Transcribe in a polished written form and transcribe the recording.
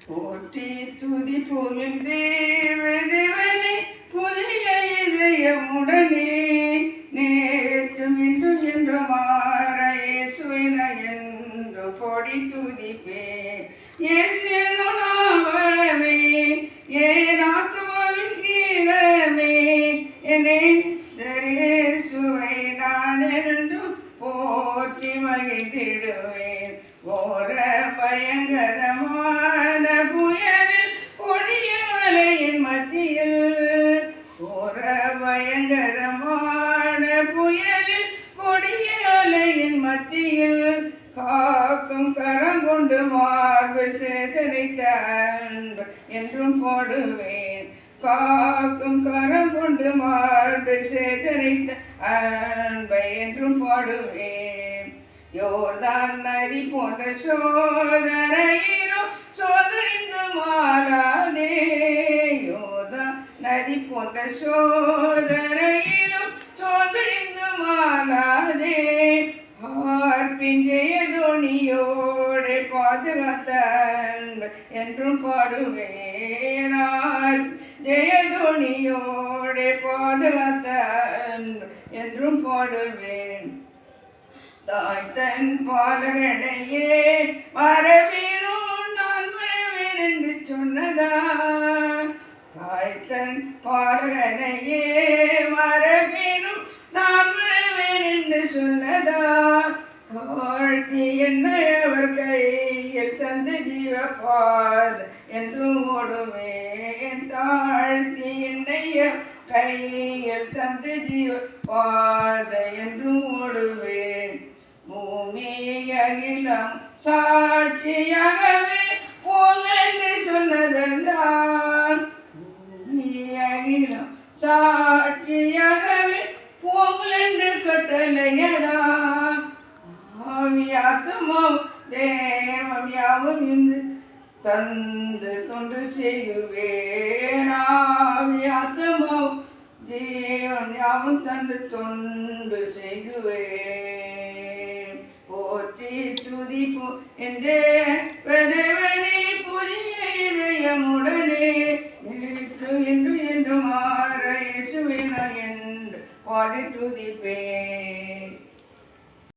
போற்றி துதி புகழ் தேவனே புதிய இதயமுடனே நேற்றும் இன்றும் என்று மாற இயேசுவின என்று பொடி துதிப்பேன். இயேசு என்னும் நாமமே என் ஆத்துமாவின் கீதமே, என்னை இயேசுவை நான் என்றும் போற்றி மகிழ்ந்திடுவேன். ஓர பயங்கரமான புயலில் கொடிய அலையின் மத்தியில், ஓர பயங்கரமான புயலில் கொடிய அலையின் மத்தியில் காக்கும் கரம் கொண்டு மார்பில் சேதரித்த அன்பு என்றும் போடுவேன். காக்கும் கரம் கொண்டு மார்பில் சேதரித்த அன்பை என்றும் போடுவேன். யோர்தான் நதி போன்ற சோதனையிலும் சோதரிந்து மாறாதே, யோர்தான் நதி போன்ற சோதனையிலும் சோதரிந்து மாறாதே, ஆர்ப்பின் ஜெயதோனியோடு பாதுகாத்த என்றும் பாடுவேன். ஜெயதோனியோடு பாதுகாத்த என்றும் பாடுவேன். தாய் தன் பாலகனையே மரபிலும் நான் மரவேன் என்று சொன்னதா, தாய் தன் பாலகனையே மரபிலும் நான் மரவேன் என்று சொன்னதா, தாழ்த்தி என்னை அவர் கையில் தந்து ஜீவபாத் என்றும் ஓடுவேன். தாழ்த்தி என்னை கையில் தந்து ஜீவபாத என்றும் ஓடுவேன். பூமி அகிலம் சாட்சியாகவே போங்கள் என்று சொன்னதெல்லாம், பூமி அகிலம் சாட்சியாகவே போங்கள் என்று கட்டளையதா, ஆவியாத்மாவும் தேவம் யாவும் இன்று தந்து தொண்டு செய்யுவேன். ஆவியாத்மாவும் தேவன் யாவும் தந்து தொண்டு செய்யுவேன். போற்றி துதிப்போம் என்